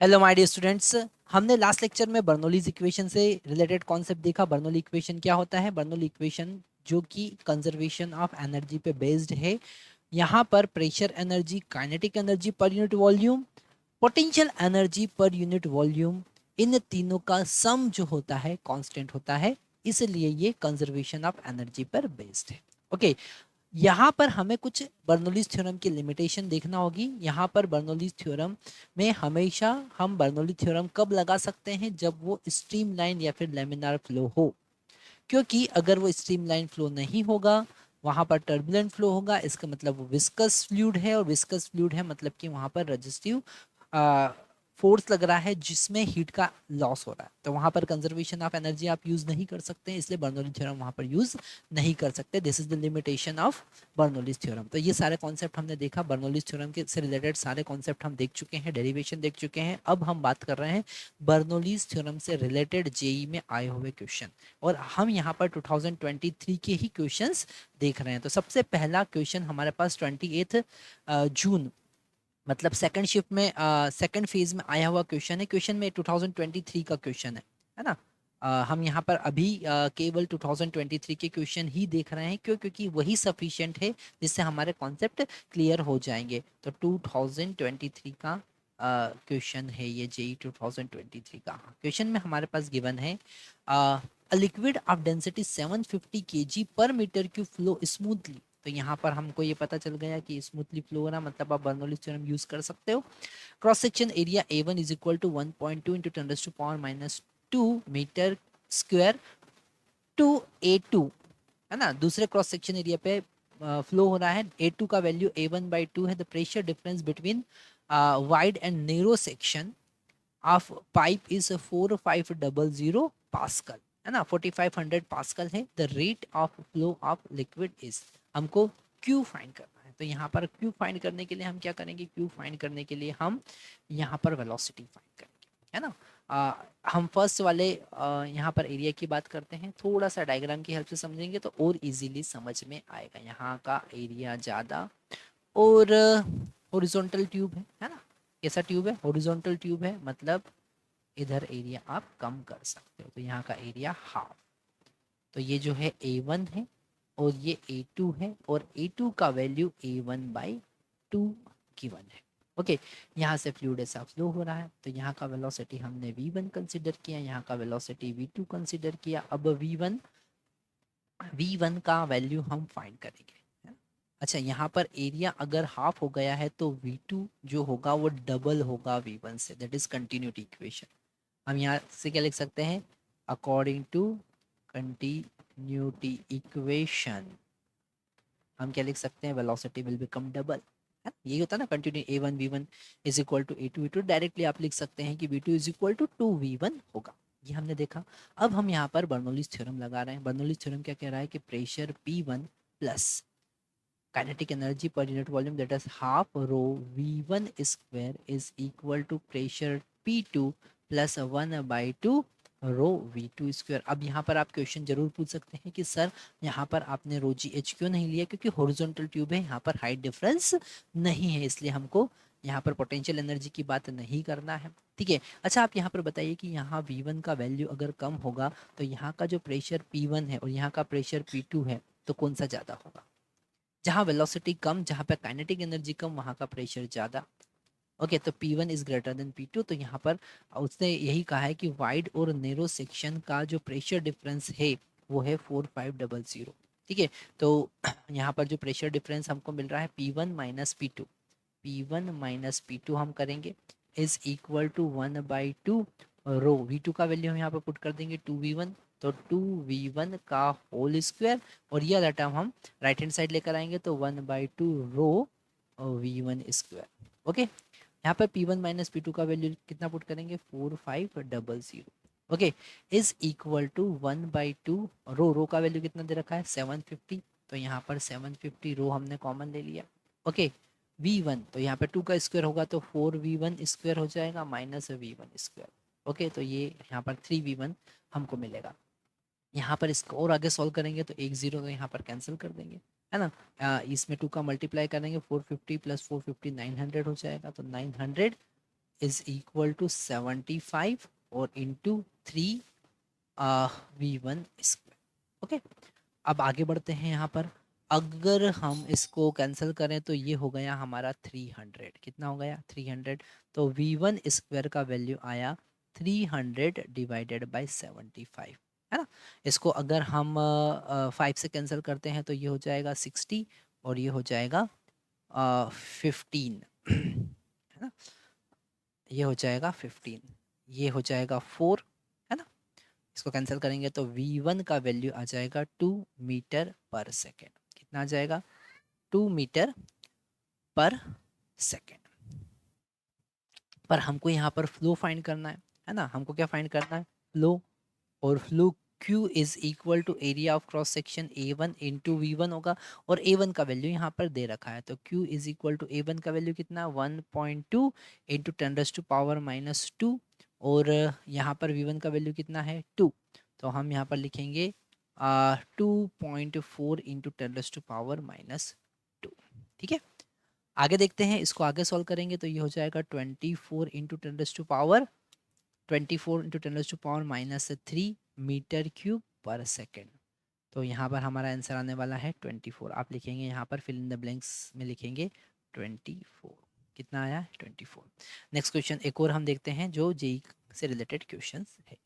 Hello my dear students. हमने last lecture में Bernoulli's equation से रिलेटेड कॉन्सेप्ट देखा। बर्नौली इक्वेशन क्या होता है? बर्नौली इक्वेशन जो कि कंजर्वेशन ऑफ एनर्जी पे बेस्ड है। यहाँ पर pressure energy, kinetic energy per unit volume, potential energy per unit volume, इन तीनों का सम जो होता है कांस्टेंट होता है, इसलिए ये कंजर्वेशन ऑफ एनर्जी पर बेस्ड है। ओके, यहाँ पर हमें कुछ बर्नौलीज थ्योरम की लिमिटेशन देखना होगी। यहाँ पर बर्नौलीज थ्योरम में हमेशा हम बर्नौली थ्योरम कब लगा सकते हैं? जब वो स्ट्रीमलाइन या फिर लेमिनार फ्लो हो। क्योंकि अगर वो स्ट्रीमलाइन फ्लो नहीं होगा, वहां पर टर्बुलेंट फ्लो होगा, इसका मतलब वो विस्कस फ्लूइड है, और विस्कस फ्लूइड है मतलब कि वहां पर रेजिस्टिव फोर्स लग रहा है जिसमें हीट का लॉस हो रहा है। तो वहां पर कंजर्वेशन ऑफ एनर्जी आप यूज नहीं कर सकते हैं, इसलिए बर्नौली थ्योरम वहां पर यूज नहीं कर सकते। This is the limitation of Bernoulli's theorem. तो ये सारे कॉन्सेप्ट हमने देखा, बर्नौलीज थ्योरम के से रिलेटेड सारे कॉन्सेप्ट हम देख चुके हैं, डेरिवेशन देख चुके हैं। अब हम बात कर रहे हैं बर्नौलीज थ्योरम से रिलेटेड जेई में आए हुए क्वेश्चन, और हम यहाँ पर 2023 के ही क्वेश्चंस देख रहे हैं। तो सबसे पहला क्वेश्चन हमारे पास 28 जून, मतलब सेकंड शिफ्ट में, सेकंड फेज में आया हुआ क्वेश्चन है। क्वेश्चन में 2023 का क्वेश्चन है ना। हम यहाँ पर अभी केवल 2023 के क्वेश्चन ही देख रहे हैं। क्यों? क्योंकि वही सफिशिएंट है जिससे हमारे कॉन्सेप्ट क्लियर हो जाएंगे। तो 2023 का क्वेश्चन है ये, जेई 2023 का क्वेश्चन में हमारे पास गिवन है a liquid of density 750 kg पर मीटर क्यूब फ्लो स्मूथली। तो यहाँ पर हमको ये पता चल गया कि स्मूथली फ्लो हो रहा, मतलब आप बर्नौलीज थ्योरम यूज कर सकते हो। Cross section area A1 is equal to 1.2 into 10⁻², metre square to A2, है ना। दूसरे क्रॉस सेक्शन एरिया पे फ्लो हो रहा है। A2 का वैल्यू A1/2 है। The pressure difference between wide and narrow section of pipe is 4500 pascal, है ना। 4500 पास्कल है। The rate of flow of liquid is, हमको क्यू फाइंड करना है। तो यहाँ पर क्यू फाइंड करने के लिए हम क्या करेंगे? क्यू फाइंड करने के लिए हम यहाँ पर वेलोसिटी फाइंड करेंगे, है ना। हम फर्स्ट वाले यहाँ पर एरिया की बात करते हैं। थोड़ा सा डायग्राम की हेल्प से समझेंगे तो और इजीली समझ में आएगा। यहाँ का एरिया ज़्यादा, और हॉरिजॉन्टल ट्यूब है ना। कैसा ट्यूब है? हॉरिजॉन्टल ट्यूब है, मतलब इधर एरिया आप कम कर सकते हो। तो यहाँ का एरिया हाफ। तो ये जो है A1 है, और ये A2 है, और A2 का वैल्यू A1/2 गिवन है। ओके, यहाँ से फ्लूइड ऐसा फ्लो हो रहा है। तो यहाँ का वेलोसिटी हमने V1 कंसिडर किया, यहाँ का वेलोसिटी V2 कंसिडर किया। अब V1 का वैल्यू हम फाइंड करेंगे, है ना? अच्छा, यहाँ पर एरिया अगर हाफ हो गया है तो V2 जो होगा वो डबल होगा V1 से। That is continuity equation. हम यहाँ से क्या लिख सकते हैं? अकॉर्डिंग टू कंटिन्यूटी इक्वेशन हम क्या लिख सकते हैं? वेलोसिटी विल बिकम डबल, है यही होता है ना। Continue A1 V1 is equal to A2 V2। Directly आप लिख सकते हैं कि V2 is equal to 2V1 होगा। ये हमने देखा। अब हम यहाँ पर बर्नौलीज थ्योरम लगा रहे हैं। बर्नौलीज थ्योरम क्या कह रहा है कि pressure P1 plus kinetic energy per unit volume, that is half rho V1 square is equal to pressure P2 plus 1/2 row V2 square. अब यहाँ पर आप क्वेश्चन जरूर पूछ सकते हैं कि सर यहाँ पर आपने रो जी एच क्यों नहीं लिया? क्योंकि हॉरिजॉन्टल ट्यूब है, यहाँ पर हाइट डिफरेंस नहीं है, इसलिए हमको यहाँ पर पोटेंशियल एनर्जी की बात नहीं करना है। ठीक है। अच्छा, आप यहाँ पर बताइए कि यहाँ V1 का वैल्यू अगर कम होगा तो यहाँ का जो प्रेशर P1 है और यहाँ का प्रेशर P2 है, तो कौन सा ज़्यादा होगा? जहाँ वेलोसिटी कम, जहाँ पे काइनेटिक एनर्जी कम, वहाँ का प्रेशर ज़्यादा। ओके, तो P1 is greater than P2। तो यहाँ पर उसने यही कहा है कि वाइड और नेरो सेक्शन का जो प्रेशर डिफरेंस है वो है 4500। ठीक है। तो यहाँ पर जो प्रेशर डिफरेंस हमको मिल रहा है P1 - P2, P1 - P2 हम करेंगे is equal to 1/2 row. V2 का वैल्यू हम यहाँ पर पुट कर देंगे 2V1, तो 2V1 का होल स्क्वायर, और ये वाला टर्म हम राइट हैंड साइड लेकर आएंगे तो 1/2 रो V1 स्क्वायर। ओके, यहाँ पर P1 - P2 का वैल्यू कितना पुट करेंगे? 4500। ओके, इज इक्वल टू 1/2 रो का वैल्यू कितना दे रखा है? 750। तो यहाँ पर 750 रो हमने कॉमन ले लिया। ओके, V1 तो यहाँ पे 2 का स्क्वायर होगा तो 4V1 स्क्वायर हो जाएगा माइनस V1 स्क्वायर। ओके, तो ये यहाँ पर 3V1 हमको मिलेगा। यहाँ पर इसको और आगे सॉल्व करेंगे तो एक जीरो तो यहाँ पर कैंसिल कर देंगे, है ना। इसमें 2 का मल्टीप्लाई करेंगे 450 + 450 900 हो जाएगा। तो 900 इज इक्वल टू 75 और इंटू 3 V1 स्क्वायर। ओके, अब आगे बढ़ते हैं। यहाँ पर अगर हम इसको कैंसिल करें तो ये हो गया हमारा 300। कितना हो गया? 300। तो V1 स्क्वायर का वैल्यू आया 300 डिवाइडेड बाय 75, है ना। इसको अगर हम 5 से कैंसिल करते हैं तो ये हो जाएगा 60 और ये हो जाएगा 15, है ना। ये हो जाएगा 15, ये हो जाएगा 4, है ना। इसको कैंसिल करेंगे तो V1 का वैल्यू आ जाएगा 2 मीटर पर सेकेंड। कितना आ जाएगा? 2 मीटर पर सेकेंड। पर हमको यहाँ पर फ्लो फाइंड करना है ना। हमको क्या फाइंड करना है? फ्लो। और flow Q is equal to area of cross section A1 into V1 होगा। और A1 का वैल्यू यहाँ पर दे रखा है, तो Q is equal to A1 का वैल्यू कितना? 1.2 इंटू 10⁻⁻²। और यहाँ पर V1 का वैल्यू कितना है? 2। तो हम यहाँ पर लिखेंगे 2.4 इंटू 10⁻⁻²। ठीक है, आगे देखते हैं। इसको आगे सॉल्व करेंगे तो ये हो जाएगा 24 इंटू 10⁻³ मीटर क्यूब पर सेकेंड। तो यहाँ पर हमारा आंसर आने वाला है 24। आप लिखेंगे यहाँ पर फिल इन द ब्लैंक्स में लिखेंगे 24। कितना आया? 24। नेक्स्ट क्वेश्चन एक और हम देखते हैं जो जेई से रिलेटेड क्वेश्चन है।